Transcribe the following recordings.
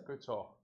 그렇죠.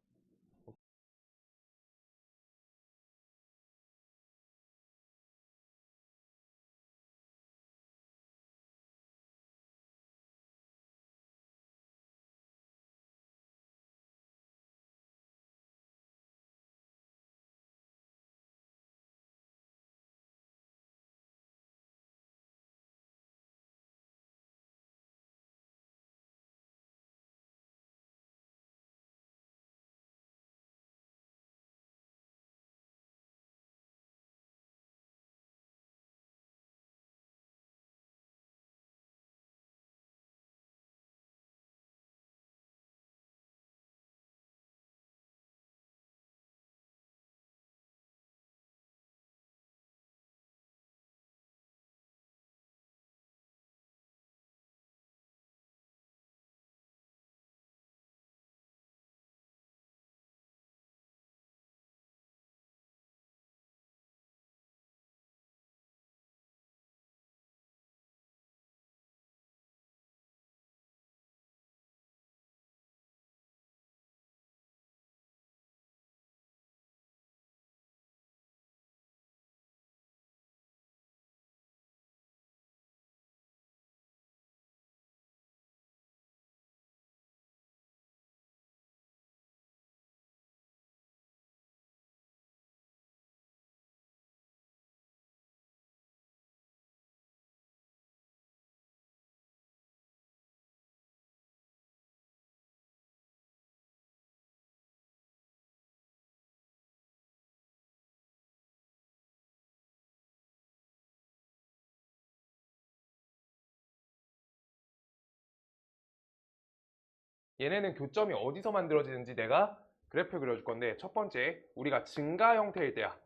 얘네는 교점이 어디서 만들어지는지 내가 그래프 그려줄 건데, 첫 번째, 우리가 증가 형태일 때야.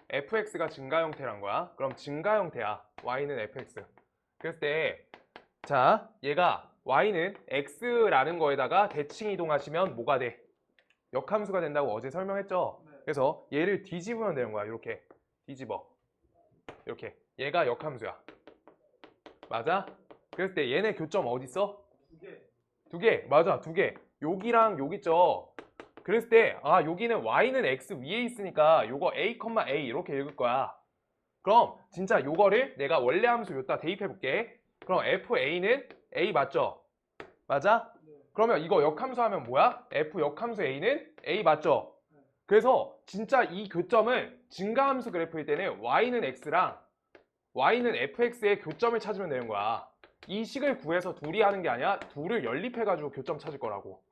fx가 증가 형태란 거야. 그럼 증가 형태야. y는 fx. 그랬을 때, 자, 얘가 y는 x라는 거에다가 대칭 이동하시면 뭐가 돼? 역함수가 된다고 어제 설명했죠? 그래서 얘를 뒤집으면 되는 거야. 이렇게 뒤집어. 이렇게. 얘가 역함수야. 맞아? 그랬을 때 얘네 교점 어디 있어? 두 개. 맞아. 두 개. 여기랑 여기 있죠? 그랬을 때 여기는 y는 x 위에 있으니까 요거 a, a 이렇게 읽을 거야. 그럼 진짜 요거를 내가 원래 함수 여기다 대입해 볼게. 그럼 fa는 a 맞죠? 맞아? 그러면 이거 역함수 하면 뭐야? f 역함수 a는 a 맞죠? 그래서 진짜 이 교점은 증가함수 그래프일 때는 y는 x랑 y는 fx의 교점을 찾으면 되는 거야. 이 식을 구해서 둘이 하는 게 아니라 둘을 연립해가지고 교점 찾을 거라고.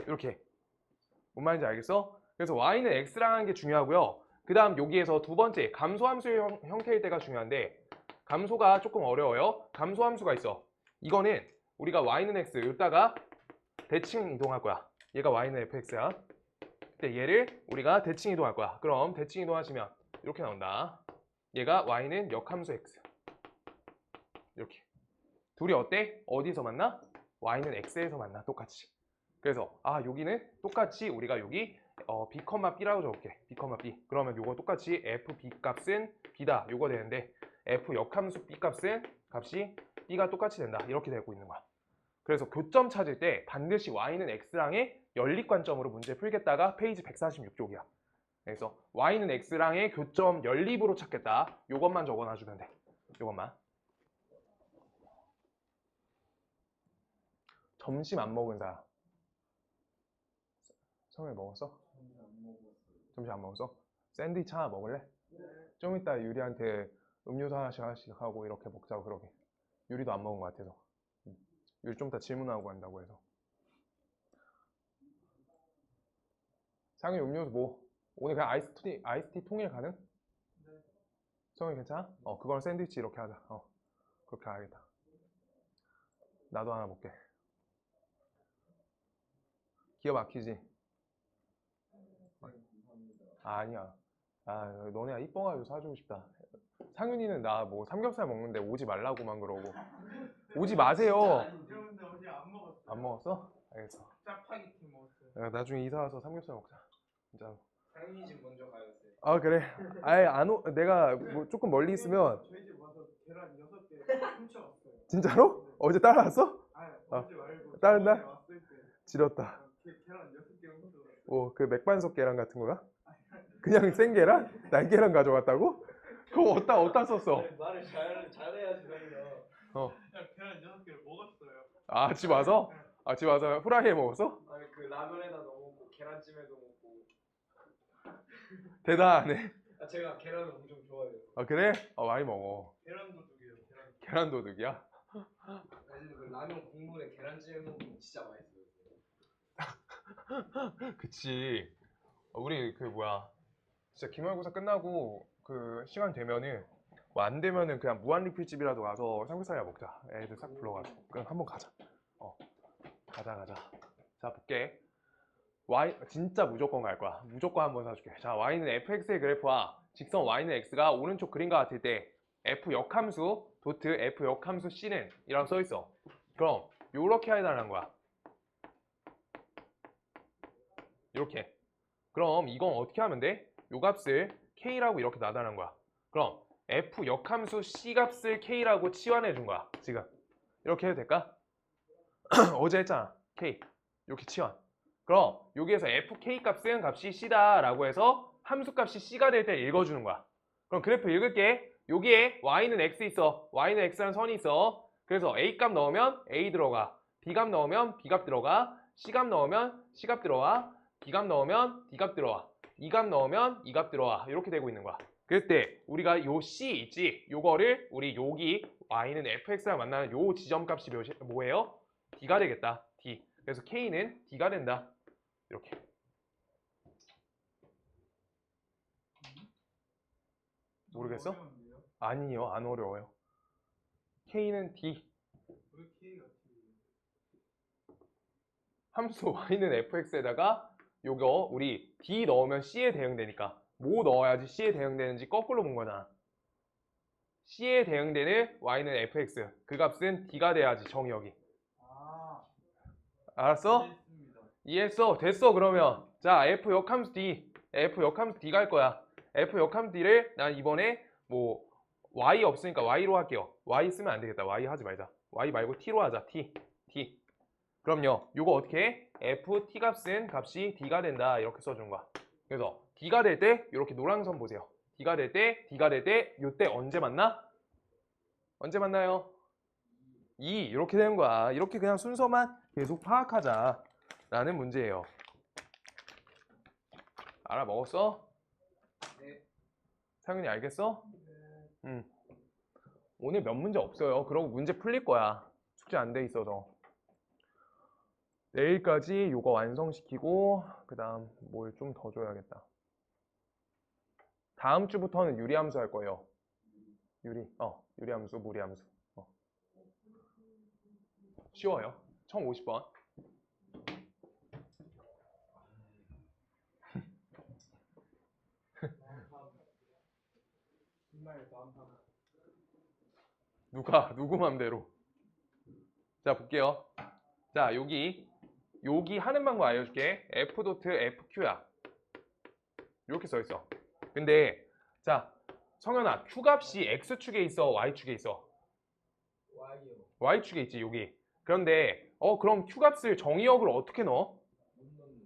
이렇게. 뭔 말인지 알겠어? 그래서 y는 x랑 하는 게 중요하고요. 그 다음 여기에서 두 번째 감소함수의 형태일 때가 중요한데, 감소가 조금 어려워요. 감소함수가 있어. 이거는 우리가 y는 x 여기다가 대칭 이동할 거야. 얘가 y는 fx야. 근데 얘를 우리가 대칭 이동할 거야. 그럼 대칭 이동하시면 이렇게 나온다. 얘가 y는 역함수 x. 이렇게. 둘이 어때? 어디서 만나? y는 x에서 만나. 똑같이. 그래서 여기는 똑같이 우리가 여기 b, b라고 적을게. b, b. 그러면 요거 똑같이 f b 값은 b다. 요거 되는데 f 역함수 b 값은 값이 b가 똑같이 된다. 이렇게 되고 있는 거야. 그래서 교점 찾을 때 반드시 y는 x랑의 연립관점으로 문제 풀겠다가 페이지 146쪽이야. 그래서 y는 x랑의 교점 연립으로 찾겠다. 요것만 적어놔주면 돼. 요것만. 점심 안 먹은 사람. 성일 먹었어? 점심 안 먹었어? 샌드위치 하나 먹을래? 좀 이따 유리한테 음료수 하나씩 하고 이렇게 먹자고. 그러게. 유리도 안 먹은 것 같아서. 유리 좀 이따 질문하고 간다고 해서. 상일 음료수 뭐? 오늘 그냥 아이스티 통일 가능? 성일 괜찮아? 그거는 샌드위치 이렇게 하자. 그렇게 하겠다. 나도 하나 먹게. 기가 막히지? 아니야. 너네가 이뻐가지고 사주고 싶다. 상윤이는 나 뭐 삼겹살 먹는데 오지 말라고만 그러고. 오지 마세요. 근데 어제 안 먹었어요. 안 먹었어? 알겠어. 짜파게티 먹었어요. 나중에 이사 와서 삼겹살 먹자. 진짜. 상윤이 집 먼저 가요. 그래. 아예 내가 뭐 조금 멀리 있으면. 저희 집 와서 계란 6개 훔쳐왔어요. 진짜로? 어제 따라왔어? 어제 말고 다른 날? 왔을 때. 지렸다. 계란 6개 먹었어. 오, 그 맥반석 계란 같은 거야? 그냥 생 계란? 날계란 가져갔다고? 그거 어디다 썼어? 말을 잘해야지 형이요. 어. 계란 6개를 먹었어요. 아, 집 와서? 아, 집 와서 후라이에 먹었어? 아니 그 라면에다 넣어 먹고 계란찜에도 먹고. 대단하네. 아 제가 계란을 엄청 좋아해요. 아, 그래? 많이 먹어. 계란 도둑이에요. 계란. 계란 도둑이야? 사실 그 라면 국물에 계란찜 먹으면 진짜 맛있어요. 그치. 우리 그 뭐야. 진짜 기말고사 끝나고 그 시간 되면은 뭐 안 되면은 그냥 무한리필집이라도 가서 삼겹살이나 먹자. 애들 싹 불러가지고. 그럼 한번 가자. 가자. 자, 볼게. Y 진짜 무조건 갈 거야. 무조건 한번 사줄게. 자, Y는 fx의 그래프와 직선 Y는 x가 오른쪽 그림과 같을 때 f 역함수 도트 f 역함수 c는 이라고 써 있어. 그럼 요렇게 해달라는 거야. 이렇게. 그럼 이건 어떻게 하면 돼? 요 값을 k라고 이렇게 놔달라는 거야. 그럼 f 역함수 c 값을 k라고 치환해 준 거야. 지금 이렇게 해도 될까? 어제 했잖아. k 이렇게 치환. 그럼 여기에서 fk 값은 값이 c다 라고 해서 함수 값이 c가 될 때 읽어주는 거야. 그럼 그래프 읽을게. 여기에 y는 x 있어. y는 x라는 선이 있어. 그래서 a 값 넣으면 a 들어가. b 값 넣으면 b 값 들어가. c 값 넣으면 c 값 들어와. d 값 넣으면 d 값 들어와. e 값 넣으면 e 값 들어와. 이렇게 되고 있는 거야. 그럴 때 우리가 요 c 있지? 요거를 우리 여기 y는 fx랑 만나는 요 지점 값이 뭐예요? d가 되겠다. d. 그래서 k는 d가 된다. 이렇게. 모르겠어? 어려운데요? 아니요, 안 어려워요. k는 d. 왜 K가 함수 y는 fx에다가 요거 우리 d 넣으면 c에 대응되니까 뭐 넣어야지 c에 대응되는지 거꾸로 본 거잖아. c에 대응되는 y는 fx. 그 값은 d가 돼야지, 정의 여기. 아, 알았어? 이해했습니다. 이해했어? 됐어. 그러면 자, f 역함수 d d 갈 거야. f 역함수 d를 난 이번에 뭐 y 없으니까 y로 할게요. y 쓰면 안 되겠다. y 하지 말자. y 말고 t로 하자. t. 그럼요. 요거 어떻게 해? f t 값은 값이 d가 된다. 이렇게 써주는 거야. 그래서 d가 될 때 이렇게 노란선 보세요. d가 될 때 요때 언제 만나? 언제 만나요? 2 이렇게 되는 거야. 이렇게 그냥 순서만 계속 파악하자 라는 문제예요. 알아먹었어? 네. 상윤이 알겠어? 오늘 몇 문제 없어요. 그러고 문제 풀릴 거야. 숙제 안 돼 있어서. 내일까지 요거 완성시키고 그 다음 뭘 좀 더 줘야겠다. 다음 주부터는 유리함수 할 거예요. 유리함수, 무리함수. 쉬워요. 1050번. 정말 마음 상 누구 맘대로. 자, 볼게요. 자, 여기 하는 방법 알려줄게. f 도트 fq야. 이렇게 써 있어. 근데 자, 성현아, q 값이 x축에 있어, y축에 있어? Y요. y축에 있지, 여기. 그런데 그럼 q 값을 정의역으로 어떻게 넣어?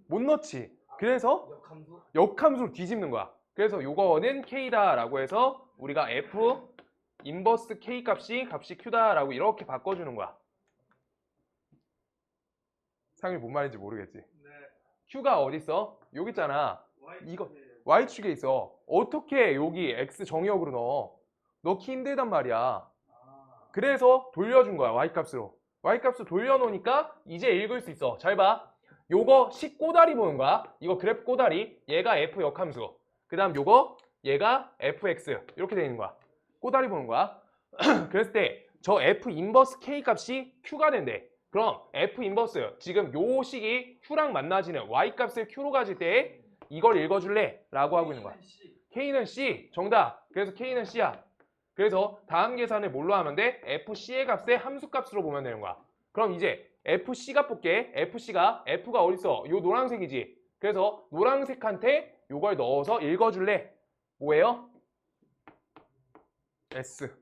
못 넣지. 그래서 역함수? 역함수로 뒤집는 거야. 그래서 요거는 k다 라고 해서 우리가 f 인버스 k 값이 q다 라고 이렇게 바꿔주는 거야. 상윤이 뭔 말인지 모르겠지. 네. q가 어디 있어? 여기 있잖아. 이거 Y축이에요. y축에 있어. 어떻게 여기 x 정의역으로 넣어? 넣기 힘들단 말이야. 아, 그래서 돌려준 거야, y값으로. y값을 돌려놓으니까 이제 읽을 수 있어. 잘 봐. 요거 식 꼬다리 보는 거야. 이거 그래프 꼬다리. 얘가 f 역함수. 그 다음 요거 얘가 fx. 이렇게 되어 있는 거야. 꼬다리 보는 거야. 그랬을 때 저 f 인버스 k 값이 q가 된대. 그럼 f 인버스 지금 요 식이 q랑 만나지는 y 값을 q로 가질 때 이걸 읽어줄래? 라고 하고 있는 거야. k는 c. 정답. 그래서 k는 c야. 그래서 다음 계산을 뭘로 하면 돼? fc의 값의 함수값으로 보면 되는 거야. 그럼 이제 fc 값 볼게. fc가 f가 어딨어? 요 노란색이지. 그래서 노란색한테 요걸 넣어서 읽어줄래? 뭐예요? s.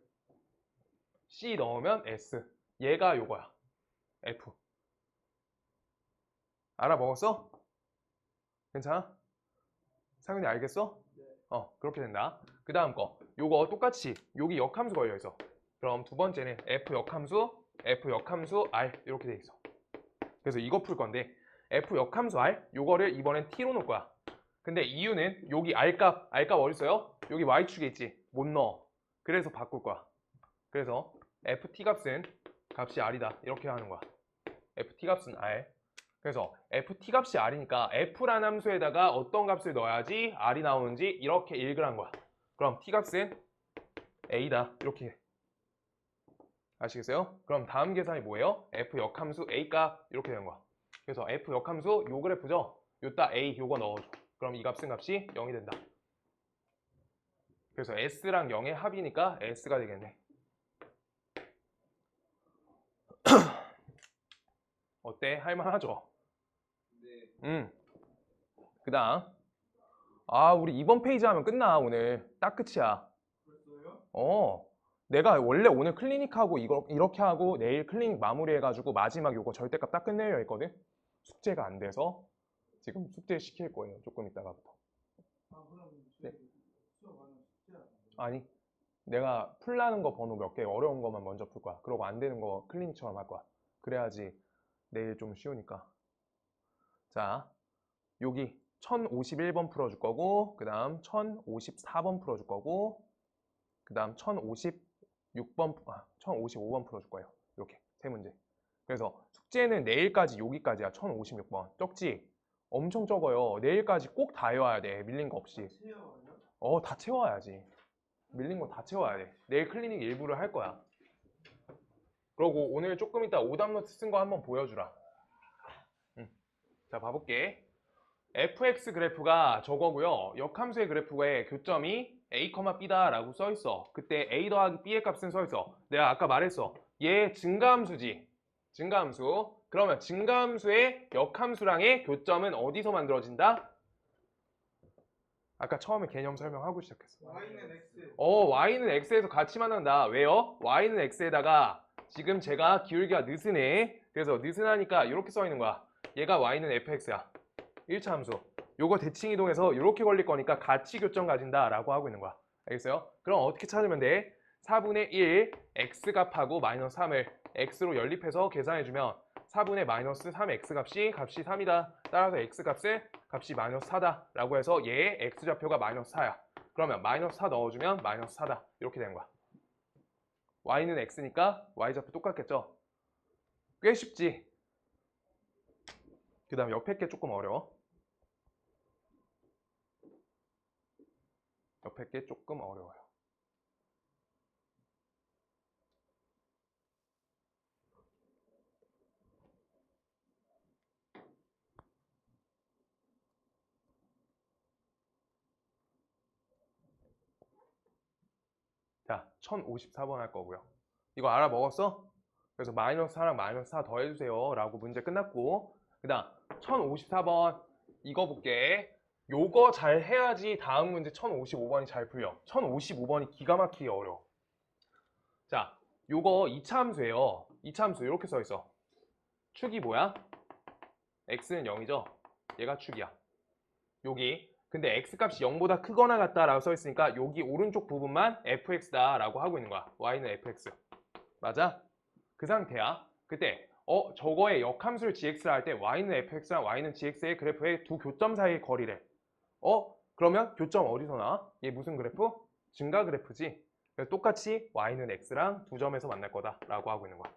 c 넣으면 s. 얘가 요거야. f. 알아먹었어? 괜찮아? 상윤이 알겠어? 네. 그렇게 된다. 그 다음 거 요거 똑같이 여기 역함수 걸려있어. 그럼 두 번째는 f 역함수 r 이렇게 돼 있어. 그래서 이거 풀 건데 f 역함수 r 요거를 이번엔 t로 놓을 거야. 근데 이유는 여기 r값 어디 있어요? 여기 y축에 있지. 못 넣어. 그래서 바꿀 거야. 그래서 ft 값은 값이 r이다 이렇게 하는 거야. ft 값은 r. 그래서 ft 값이 r이니까 f라는 함수에다가 어떤 값을 넣어야지 r이 나오는지 이렇게 읽으란 거야. 그럼 t 값은 a다 이렇게 아시겠어요? 그럼 다음 계산이 뭐예요? f 역함수 a 값 이렇게 되는 거야. 그래서 f 역함수 요 그래프죠? 요따 a 요거 넣어줘. 그럼 이 값은 값이 0이 된다. 그래서 s랑 0의 합이니까 s가 되겠네. 어때? 할만하죠? 네. 그 다음 우리 이번 페이지 하면 끝나. 오늘 딱 끝이야. 벌써요? 내가 원래 오늘 클리닉하고 이렇게 하고 내일 클리닉 마무리해가지고 마지막 요거 절대값 딱 끝내려 했거든. 숙제가 안 돼서 지금 숙제 시킬 거예요. 조금 이따가부터. 그럼 네. 수업 하는 숙제야. 아니, 내가 풀라는 거 번호 몇 개 어려운 거만 먼저 풀 거야. 그러고 안 되는 거 클리닉처럼 할 거야. 그래야지 내일 좀 쉬우니까. 자, 여기 1051번 풀어줄 거고, 그 다음 1054번 풀어줄 거고, 그 다음 1055번 풀어줄 거예요. 이렇게 세 문제. 그래서 숙제는 내일까지 여기까지야. 1056번. 적지? 엄청 적어요. 내일까지 꼭 다 해와야 돼. 밀린 거 없이. 채워요? 다 채워야지. 밀린 거 다 채워야 돼. 내일 클리닉 일부를 할 거야. 그러고 오늘 조금 이따 오답노트 쓴 거 한번 보여주라. 자, 봐볼게. fx 그래프가 저거고요. 역함수의 그래프의 교점이 a, b다 라고 써있어. 그때 a 더하기 b의 값은 써있어. 내가 아까 말했어. 얘 증가함수지. 증가함수. 그러면 증가함수의 역함수랑의 교점은 어디서 만들어진다? 아까 처음에 개념 설명하고 시작했어. y는 x. y는 x에서 같이 만난다. 왜요? y는 x에다가 지금 제가 기울기가 느슨해. 그래서 느슨하니까 이렇게 써있는 거야. 얘가 y는 fx야. 1차 함수. 요거 대칭 이동해서 이렇게 걸릴 거니까 같이 교점 가진다 라고 하고 있는 거야. 알겠어요? 그럼 어떻게 찾으면 돼? 4분의 1 x값하고 마이너스 3을 x로 연립해서 계산해주면 4분의 마이너스 3x 값이 3이다. 따라서 x값은 값이 마이너스 4다 라고 해서 얘의 x좌표가 마이너스 4야. 그러면 마이너스 4 넣어주면 마이너스 4다. 이렇게 되는 거야. y는 x니까 y좌표 똑같겠죠? 꽤 쉽지? 그 다음 옆에 게 조금 어려워. 옆에 게 조금 어려워요. 자, 1054번 할 거고요. 이거 알아먹었어? 그래서 마이너스 4랑 마이너스 4 더해주세요 라고 문제 끝났고, 그 다음 1054번 이거 볼게. 요거 잘 해야지 다음 문제 1055번이 잘 풀려. 1055번이 기가 막히게 어려워. 자, 요거 2차 함수예요. 2차 함수 이렇게 써있어. 축이 뭐야? x는 0이죠? 얘가 축이야. 여기 근데 x값이 0보다 크거나 같다라고 써있으니까 여기 오른쪽 부분만 fx다 라고 하고 있는 거야. y는 fx. 맞아? 그 상태야. 그때 저거의 역함수를 gx라 할 때 y는 fx랑 y는 gx의 그래프의 두 교점 사이의 거리래. 그러면 교점 어디서 나와? 얘 무슨 그래프? 증가 그래프지. 그래서 똑같이 y는 x랑 두 점에서 만날 거다 라고 하고 있는 거야.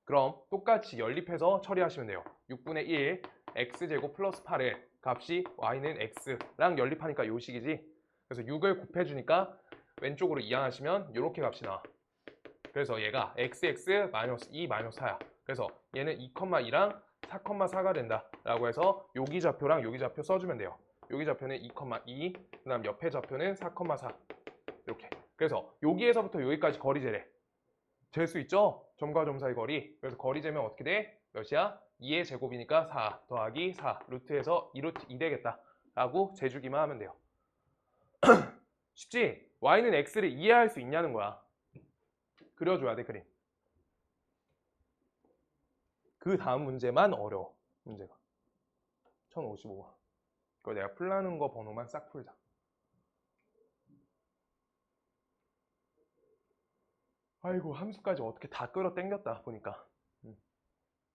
그럼 똑같이 연립해서 처리하시면 돼요. 6분의 1 x제곱 플러스 8을 값이 y는 x랑 연립하니까 요 식이지. 그래서 6을 곱해주니까 왼쪽으로 이항하시면 이렇게 값이 나와. 그래서 얘가 xx 마이너스 2 마이너스 4야. 그래서 얘는 2,2랑 4,4가 된다 라고 해서 여기 좌표랑 여기 좌표 써주면 돼요. 여기 좌표는 2,2, 그 다음 옆에 좌표는 4,4 이렇게. 그래서 여기에서부터 여기까지 거리 재래. 잴 수 있죠? 점과 점 사이 거리. 그래서 거리 재면 어떻게 돼? 몇이야? 2의 제곱이니까 4 더하기 4 루트에서 2루트 2 되겠다 라고 재주기만 하면 돼요. 쉽지? y는 x를 이해할 수 있냐는 거야. 그려줘야 돼, 그림. 그 다음 문제만 어려워. 문제가 1055가. 이거 내가 풀라는 거 번호만 싹 풀자. 아이고 함수까지 어떻게 다 끌어 당겼다 보니까.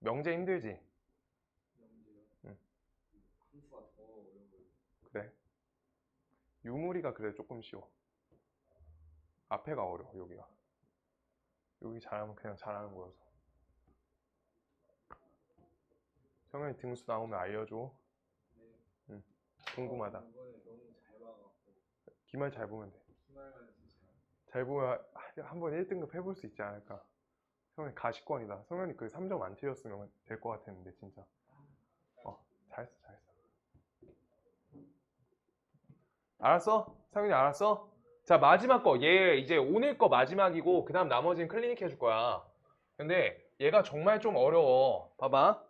명제 힘들지? 명제요. 응. 함수가 더 어려워 보여요. 그래. 유무리가 그래 조금 쉬워. 앞에가 어려워 여기가. 여기 잘하면 그냥 잘하는 거여서. 성현이 등수 나오면 알려줘. 네. 응. 궁금하다. 이번에 너무 잘 봐갖고 기말 잘 보면 돼. 기말만 진짜 잘 보면 한번 1등급 해볼 수 있지 않을까. 성현이 가시권이다. 성현이 그 3점 안 틀렸으면 될 것 같았는데 진짜. 잘했어. 알았어? 상윤이 알았어? 자 마지막 거. 얘 이제 오늘 거 마지막이고 그 다음 나머지는 클리닉 해줄 거야. 근데 얘가 정말 좀 어려워. 봐봐.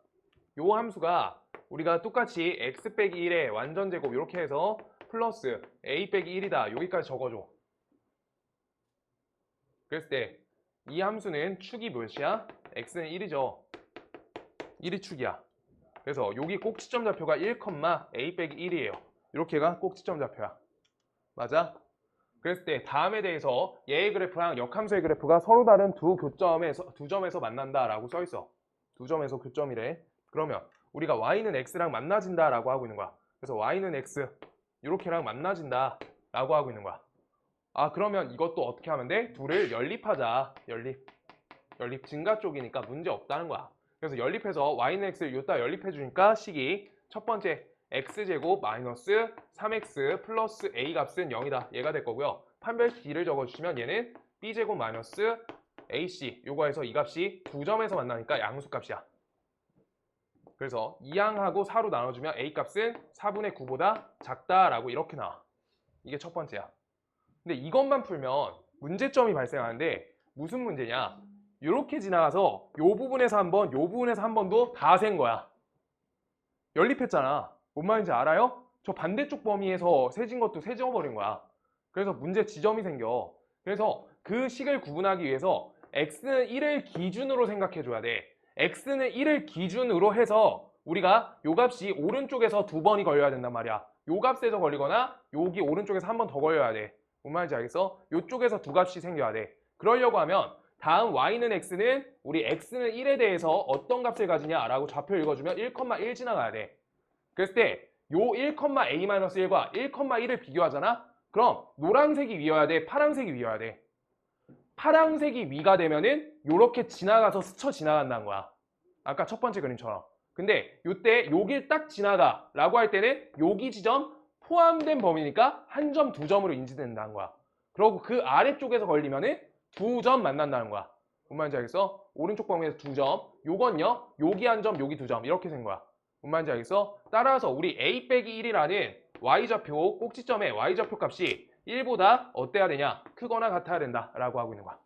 요 함수가 우리가 똑같이 x 빼기 1의 완전 제곱 이렇게 해서 플러스 a 빼기 1이다. 여기까지 적어줘. 그랬을 때 이 함수는 축이 몇이야? x는 1이죠. 1이 축이야. 그래서 여기 꼭지점 좌표가 1, a 빼기 1이에요. 이렇게가 꼭지점 좌표야. 맞아? 그랬을 때 다음에 대해서 얘의 그래프랑 역함수의 그래프가 서로 다른 두 점에서 만난다라고 써 있어. 두 점에서 교점이래. 그러면 우리가 y는 x랑 만나진다라고 하고 있는 거야. 그래서 y는 x 이렇게랑 만나진다라고 하고 있는 거야. 아 그러면 이것도 어떻게 하면 돼? 둘을 연립하자. 연립 증가 쪽이니까 문제 없다는 거야. 그래서 연립해서 y는 x를 요따 연립해 주니까 식이 첫 번째 x제곱 마이너스 3x 플러스 a 값은 0이다. 얘가 될 거고요. 판별 d를 적어주시면 얘는 b제곱 마이너스 ac 요거에서 이 값이 두 점에서 만나니까 양수값이야. 그래서 2항하고 4로 나눠주면 a 값은 4분의 9보다 작다라고 이렇게 나와. 이게 첫 번째야. 근데 이것만 풀면 문제점이 발생하는데 무슨 문제냐? 이렇게 지나가서 요 부분에서 한 번, 요 부분에서 한 번도 다 센 거야. 연립했잖아. 뭔 말인지 알아요? 저 반대쪽 범위에서 세진 것도 세져버린 거야. 그래서 문제 지점이 생겨. 그래서 그 식을 구분하기 위해서 x는 1을 기준으로 생각해 줘야 돼. x는 1을 기준으로 해서 우리가 요 값이 오른쪽에서 두 번이 걸려야 된단 말이야. 요 값에서 걸리거나 여기 오른쪽에서 한 번 더 걸려야 돼. 뭔 말인지 알겠어? 요쪽에서 두 값이 생겨야 돼. 그러려고 하면 다음 y는 x는 우리 x는 1에 대해서 어떤 값을 가지냐라고 좌표 읽어주면 1,1 지나가야 돼. 그랬을 때 요 1,a-1과 1,1을 비교하잖아? 그럼 노란색이 위여야 돼? 파란색이 위여야 돼? 파란색이 위가 되면은 요렇게 지나가서 스쳐 지나간다는 거야. 아까 첫 번째 그림처럼. 근데 요때 여길 딱 지나가 라고 할 때는 여기 지점 포함된 범위니까 한 점, 두 점으로 인지된다는 거야. 그리고 그 아래쪽에서 걸리면은 두 점 만난다는 거야. 뭔 말인지 알겠어? 오른쪽 범위에서 두 점, 요건요, 여기 한 점, 여기 두 점 이렇게 된 거야. 뭔 말인지 알겠어? 따라서 우리 a 빼기 1이라는 y좌표 꼭지점의 y좌표 값이 1보다 어때야 되냐? 크거나 같아야 된다 라고 하고 있는 거야.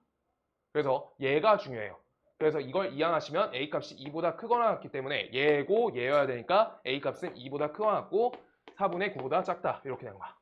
그래서 얘가 중요해요. 그래서 이걸 이항하시면 a 값이 2보다 크거나 같기 때문에 얘고 얘여야 되니까 a 값은 2보다 크거나 같고 4분의 9보다 작다 이렇게 되는 거야.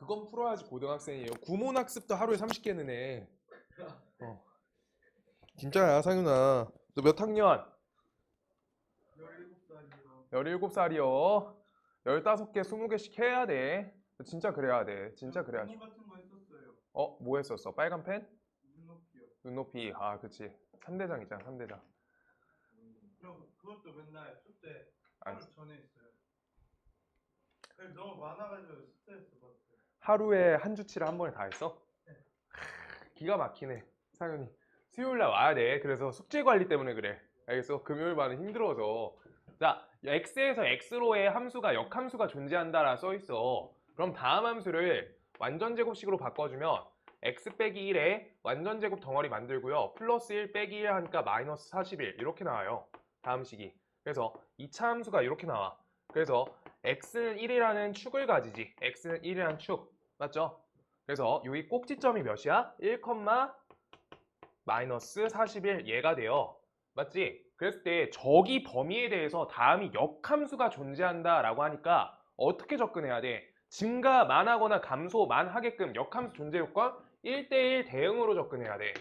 그건 풀어야지 고등학생이에요. 구몬학습도 하루에 30개는 해. 진짜야 상윤아. 너 몇 학년? 17살이요. 17살이요. 15개 20개씩 해야 돼. 진짜 그래야 돼. 진짜 그래야지. 같은 거 했었어요. 뭐 했었어? 빨간 펜? 눈높이요. 눈높이. 아 그치. 3대장 있잖아 3대장. 그것도 맨날 숙제 아, 하루 전에 했어요. 너무 많아가지고 스트레스 받았어요. 하루에 한 주치를 한 번에 다 했어? 기가 막히네 상윤이. 수요일날 와야 돼. 그래서 숙제 관리 때문에 그래. 알겠어? 금요일 반은 힘들어서. 자, x에서 x로의 함수가 역함수가 존재한다라 써있어. 그럼 다음 함수를 완전제곱식으로 바꿔주면 x 빼기 1에 완전제곱 덩어리 만들고요. 플러스 1 빼기 1 하니까 마이너스 41 이렇게 나와요. 다음 식이. 그래서 2차 함수가 이렇게 나와. 그래서 x는 1이라는 축을 가지지. x는 1이라는 축. 맞죠? 그래서 여기 꼭지점이 몇이야? 1, 마이너스 41 얘가 돼요. 맞지? 그랬을 때 저기 범위에 대해서 다음이 역함수가 존재한다 라고 하니까 어떻게 접근해야 돼? 증가 만하거나 감소 만하게끔 역함수 존재 요건 1대1 대응으로 접근해야 돼.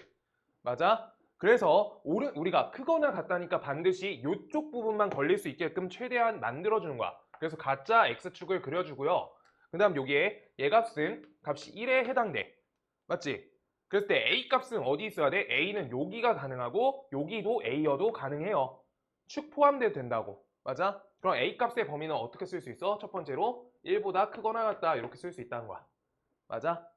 맞아? 그래서 우리가 크거나 같다니까 반드시 이쪽 부분만 걸릴 수 있게끔 최대한 만들어주는 거야. 그래서 가짜 x축을 그려주고요. 그 다음 여기에 얘 값은 값이 1에 해당돼. 맞지? 그랬을 때 a 값은 어디 있어야 돼? a는 여기가 가능하고 여기도 a여도 가능해요. 축 포함돼도 된다고. 맞아? 그럼 a 값의 범위는 어떻게 쓸 수 있어? 첫 번째로 1보다 크거나 같다 이렇게 쓸 수 있다는 거야. 맞아?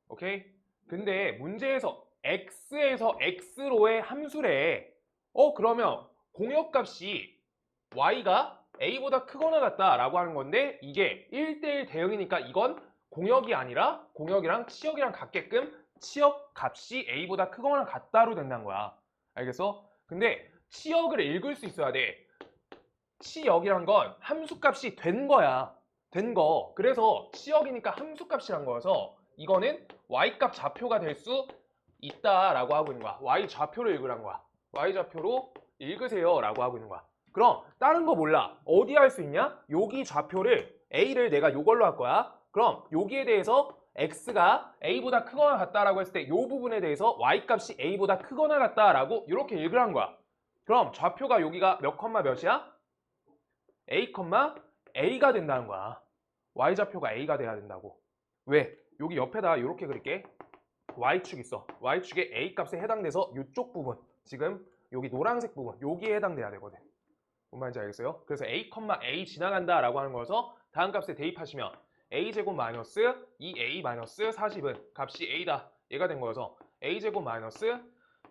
오케이? 근데 문제에서 x에서 x로의 함수래. 그러면 공역값이 y가 a보다 크거나 같다라고 하는 건데 이게 1대1 대응이니까 이건 공역이 아니라 공역이랑 치역이랑 같게끔 치역 값이 a보다 크거나 같다로 된다는 거야. 알겠어? 근데 치역을 읽을 수 있어야 돼. 치역이란 건 함수값이 된 거야. 된 거. 그래서 치역이니까 함수값이란 거여서 이거는 y값 좌표가 될 수 있다라고 하고 있는 거야. y 좌표를 읽으란 거야. y 좌표로 읽으세요 라고 하고 있는 거야. 그럼 다른 거 몰라. 어디 할 수 있냐? 여기 좌표를 a를 내가 요걸로 할 거야. 그럼 여기에 대해서 x가 a보다 크거나 같다라고 했을 때 이 부분에 대해서 y값이 a보다 크거나 같다라고 이렇게 읽으란 거야. 그럼 좌표가 여기가 몇 컴마 몇이야? a, a가 된다는 거야. y좌표가 a가 돼야 된다고. 왜? 여기 옆에다 이렇게 그릴게. y축 있어. y축에 a 값에 해당돼서 이쪽 부분, 지금 여기 노란색 부분, 여기에 해당돼야 되거든. 뭔 말인지 알겠어요? 그래서 a, a 지나간다 라고 하는 거여서 다음 값에 대입하시면 a제곱 마이너스 2a 마이너스 40은 값이 a다. 얘가 된 거여서 a제곱 마이너스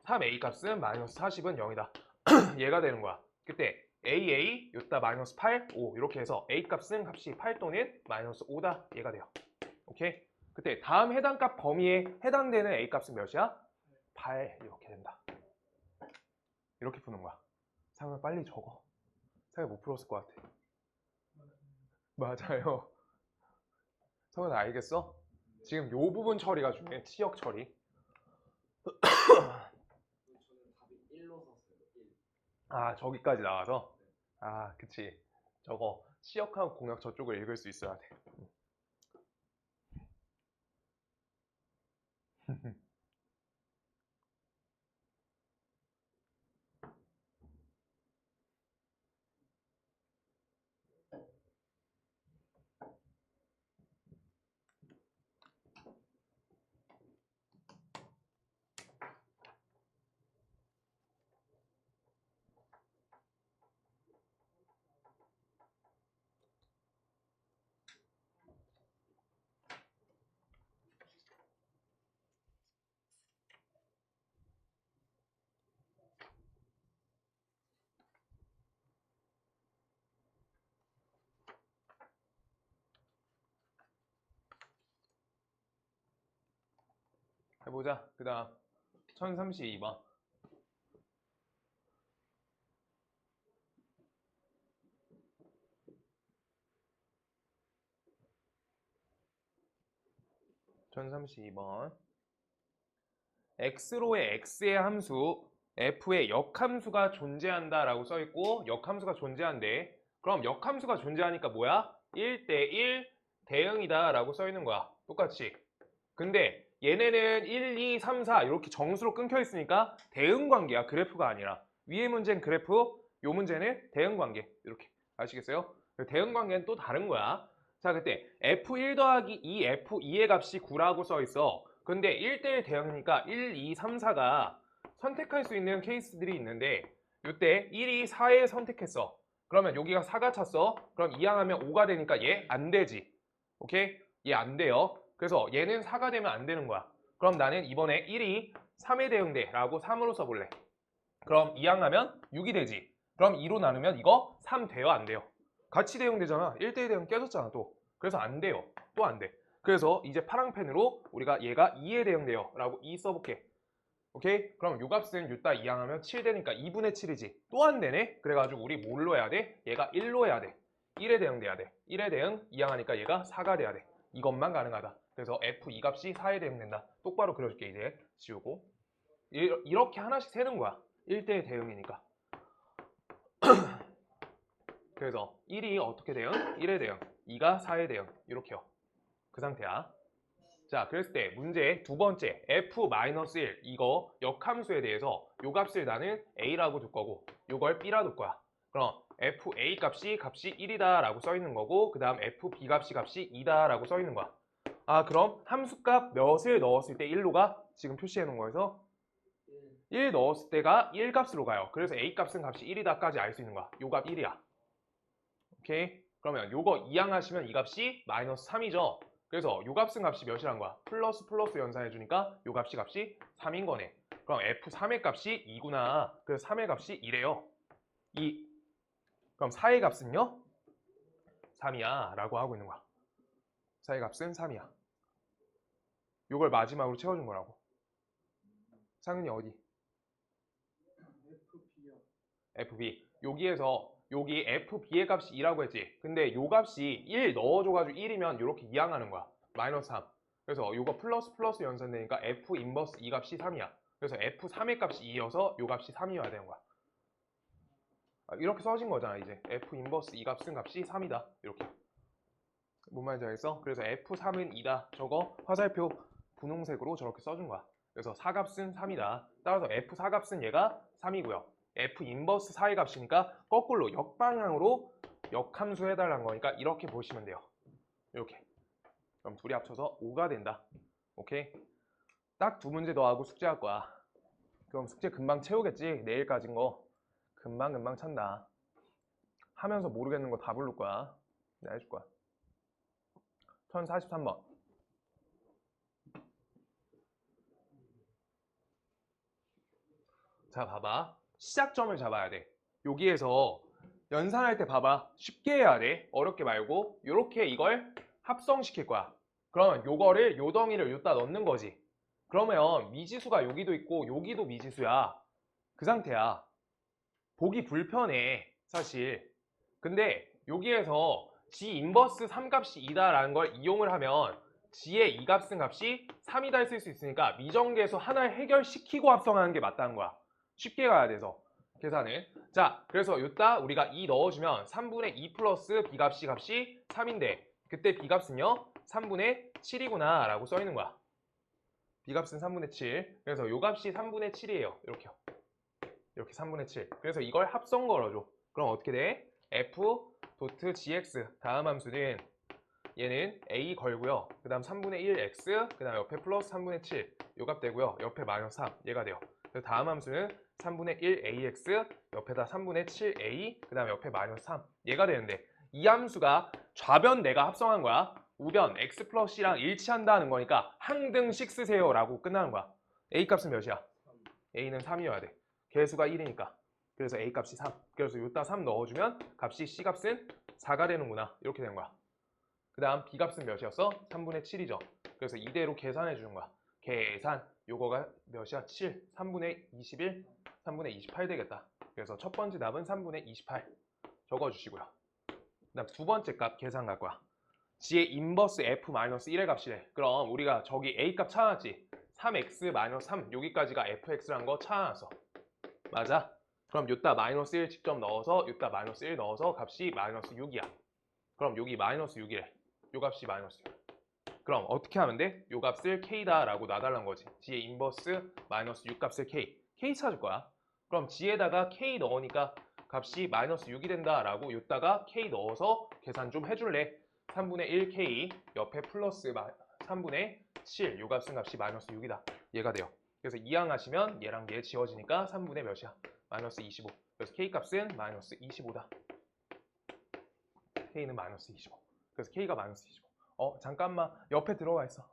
3a 값은 마이너스 40은 0이다. 얘가 되는 거야. 그때 AA 요따 마이너스 8, 5 이렇게 해서 A 값은 값이 8 또는 마이너스 5다 얘가 돼요. 오케이? 그때 다음 해당값 범위에 해당되는 A 값은 몇이야? 8 이렇게 된다. 이렇게 푸는 거야. 상을 빨리 적어. 상을 못 풀었을 것 같아. 맞아요. 성은 알겠어? 지금 요 부분 처리가 중요해. 치역 처리. 저는 답이 1로 샀어요. 1. 아 저기까지 나와서? 아 그치. 저거 치역하고 공역 저쪽을 읽을 수 있어야 돼. 해보자. 그 다음 1032번. x로의 x의 함수 f의 역함수가 존재한다 라고 써있고 역함수가 존재한대. 그럼 역함수가 존재하니까 뭐야? 1대1 대응이다 라고 써 있는 거야. 똑같이. 근데 얘네는 1, 2, 3, 4 이렇게 정수로 끊겨 있으니까 대응 관계야. 그래프가 아니라. 위의 문제는 그래프, 요 문제는 대응 관계. 이렇게. 아시겠어요? 대응 관계는 또 다른 거야. 자, 그때 F1 더하기 2, F2의 값이 9라고 써 있어. 근데 1대1 대응이니까 1, 2, 3, 4가 선택할 수 있는 케이스들이 있는데 이때 1이 4에 선택했어. 그러면 여기가 4가 찼어. 그럼 이항하면 5가 되니까 얘 안 되지. 오케이? 얘 안 돼요. 그래서 얘는 4가 되면 안 되는 거야. 그럼 나는 이번에 1이 3에 대응돼 라고 3으로 써볼래. 그럼 이항하면 6이 되지. 그럼 2로 나누면 이거 3 돼요? 안 돼요? 같이 대응되잖아. 1대1 대응 깨졌잖아 또. 그래서 안 돼요. 또 안 돼. 그래서 이제 파랑펜으로 우리가 얘가 2에 대응돼요 라고 2 써볼게. 오케이? 그럼 요 값은 요따 이항하면 7 되니까 2분의 7이지. 또 안 되네? 그래가지고 우리 뭘로 해야 돼? 얘가 1로 해야 돼. 1에 대응돼야 돼. 1에 대응 이항하니까 얘가 4가 돼야 돼. 이것만 가능하다. 그래서 F2 값이 4에 대응된다. 똑바로 그려줄게 이제. 지우고. 이렇게 하나씩 세는 거야. 1대1 대응이니까. 그래서 1이 어떻게 대응? 1에 대응. 2가 4에 대응. 이렇게요. 그 상태야. 자, 그랬을 때 문제 두 번째 F-1 이거 역함수에 대해서 요 값을 나는 A라고 둘 거고 요걸 B라 둘 거야. 그럼 FA 값이 1이다 라고 써 있는 거고 그 다음 FB 값이 2다 라고 써 있는 거야. 아, 그럼 함수값 몇을 넣었을 때 1로 가? 지금 표시해 놓은 거에서 1 넣었을 때가 1 값으로 가요. 그래서 A 값은 값이 1이다까지 알 수 있는 거야. 요 값 1이야. 오케이? 그러면 요거 이항하시면 이 값이 마이너스 3이죠. 그래서 요 값은 값이 몇이란 거야? 플러스 연산해주니까 요 값이 3인 거네. 그럼 F3의 값이 2구나. 그래서 3의 값이 2래요. 2. 그럼 4의 값은요? 3이야 라고 하고 있는 거야. 4의 값은 3이야. 요걸 마지막으로 채워준 거라고. 상은이 어디? FB요. FB. 여기에서 여기 FB의 값이 2라고 했지. 근데 요 값이 1 넣어줘가지고 1이면 이렇게 이항하는 거야. 마이너스 3. 그래서 요거 플러스 연산되니까 F 인버스 이 값이 3이야. 그래서 F3의 값이 2여서 요 값이 3이어야 되는 거야. 이렇게 써진 거잖아 이제. F 인버스 이 값은 값이 3이다. 이렇게. 뭔 말인지 알겠어? 그래서 F3은 2다. 저거 화살표 분홍색으로 저렇게 써준 거야. 그래서 4값은 3이다. 따라서 F4 값은 얘가 3이고요. F 인버스 4의 값이니까 거꾸로 역방향으로 역함수 해달라는 거니까 이렇게 보시면 돼요. 이렇게. 그럼 둘이 합쳐서 5가 된다. 오케이? 딱 두 문제 더 하고 숙제할 거야. 그럼 숙제 금방 채우겠지? 내일까지인 거. 금방 찬다. 하면서 모르겠는 거 다 부를 거야. 내가 해줄 거야. 1043번. 자, 봐봐. 시작점을 잡아야 돼. 여기에서 연산할 때 봐봐. 쉽게 해야 돼. 어렵게 말고. 요렇게 이걸 합성시킬 거야. 그러면 요거를 요 덩이를 요따 넣는 거지. 그러면 미지수가 여기도 있고 여기도 미지수야. 그 상태야. 보기 불편해. 사실. 근데 여기에서 G 인버스 3값이 2다라는 걸 이용을 하면 G의 이 값은 값이 3이다 쓸 수 있으니까 미정계수 하나를 해결시키고 합성하는 게 맞다는 거야. 쉽게 가야 돼서 계산을. 자, 그래서 요따 우리가 2 넣어주면 3분의 2 플러스 B값이 3인데 그때 B값은요 3분의 7이구나 라고 써있는 거야. B값은 3분의 7. 그래서 요 값이 3분의 7이에요. 이렇게요. 이렇게 3분의 7. 그래서 이걸 합성 걸어줘. 그럼 어떻게 돼? F.gx 다음 함수는 얘는 a 걸고요. 그 다음 3분의 1x 그 다음 옆에 플러스 3분의 7 요 값 되고요. 옆에 마이너스 3 얘가 돼요. 그래서 다음 함수는 3분의 1ax 옆에다 3분의 7a 그 다음 옆에 마이너스 3 얘가 되는데 이 함수가 좌변 내가 합성한 거야. 우변 x 플러스 c랑 일치한다는 거니까 항등식 쓰세요 라고 끝나는 거야. a 값은 몇이야? a는 3이어야 돼. 개수가 1이니까. 그래서 a 값이 3. 그래서 요따 3 넣어주면 값이 c 값은 4가 되는구나. 이렇게 되는 거야. 그 다음 b 값은 몇이었어? 3분의 7이죠. 그래서 이대로 계산해 주는 거야. 계산. 요거가 몇이야? 7. 3분의 21. 3분의 28 되겠다. 그래서 첫 번째 답은 3분의 28 적어주시고요. 그 다음 두 번째 값 계산 갈 거야. g의 인버스 f-1의 값이래. 그럼 우리가 저기 a 값 찾아놨지? 3x-3 여기까지가 fx란 거 찾아놨어. 맞아? 그럼 요따 마이너스 1 직접 넣어서 요따 마이너스 1 넣어서 값이 마이너스 6이야. 그럼 여기 마이너스 6이래. 요 값이 마이너스 6. 그럼 어떻게 하면 돼? 요 값을 K다 라고 놔달라는 거지. G의 인버스 마이너스 6 값을 K. K 찾을 거야. 그럼 G에다가 K 넣으니까 값이 마이너스 6이 된다 라고 요다가 K 넣어서 계산 좀 해줄래? 3분의 1 K 옆에 플러스 3분의 7 요 값은 값이 마이너스 6이다. 얘가 돼요. 그래서 이항하시면 얘랑 얘 지워지니까 3분의 몇이야? 마이너스 25. 그래서 K 값은 마이너스 25다. K는 마이너스 25. 그래서 K가 마이너스 25. 잠깐만 옆에 들어가 있어.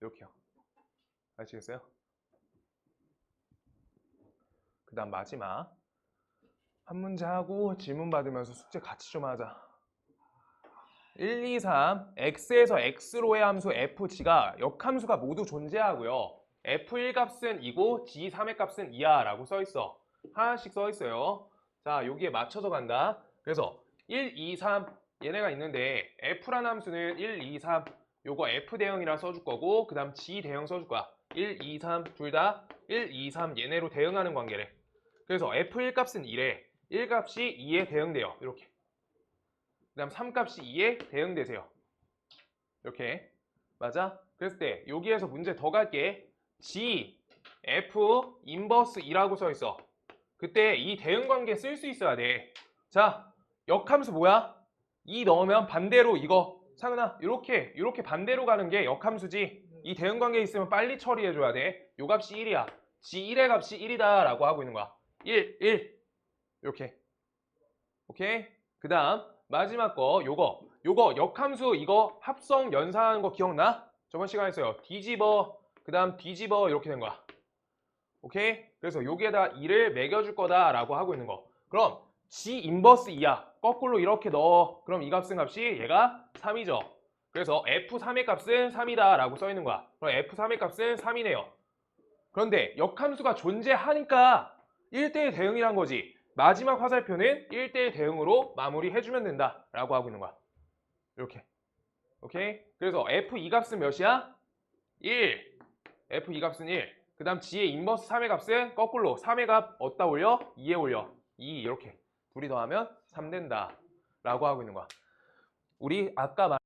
이렇게요. 아시겠어요? 그 다음 마지막 한 문제 하고 질문 받으면서 숙제 같이 좀 하자. 1, 2, 3 x에서 x로의 함수 fg가 역함수가 모두 존재하고요. f1 값은 2고 g3의 값은 2야 라고 써있어. 하나씩 써있어요. 자, 여기에 맞춰서 간다. 그래서 1, 2, 3 얘네가 있는데 f라는 함수는 1, 2, 3 요거 f 대응이라 써줄 거고 그 다음 g 대응 써줄 거야. 1, 2, 3 둘 다 1, 2, 3 얘네로 대응하는 관계래. 그래서 f1 값은 2래. 1 값이 2에 대응돼요. 이렇게. 그 다음 3 값이 2에 대응되세요. 이렇게. 맞아? 그랬을 때 여기에서 문제 더 갈게. G, F, 인버스 2라고 써있어. 그때 이 대응 관계 쓸 수 있어야 돼. 자, 역함수 뭐야? 2 넣으면 반대로 이거. 상은아, 이렇게 반대로 가는 게 역함수지. 이 대응 관계 있으면 빨리 처리해줘야 돼. 요 값이 1이야. G1의 값이 1이다 라고 하고 있는 거야. 1 이렇게. 오케이? 그 다음 마지막 거 요거 역함수 이거 합성 연산하는 거 기억나? 저번 시간에 했어요. 뒤집어 그 다음 뒤집어 이렇게 된 거야. 오케이? 그래서 여기에다 2를 매겨줄 거다 라고 하고 있는 거. 그럼 G 인버스 2야. 거꾸로 이렇게 넣어. 그럼 이 값은 값이 얘가 3이죠. 그래서 F3의 값은 3이다 라고 써 있는 거야. 그럼 F3의 값은 3이네요. 그런데 역함수가 존재하니까 1대1 대응이란 거지. 마지막 화살표는 1대1 대응으로 마무리해주면 된다 라고 하고 있는 거야. 이렇게. 오케이? 그래서 F2 값은 몇이야? 1. F2 값은 1. 그 다음 G의 인버스 3의 값은 거꾸로 3의 값 어디다 올려? 2에 올려. 2 이렇게. 둘이 더하면 3 된다 라고 하고 있는 거야. 우리 아까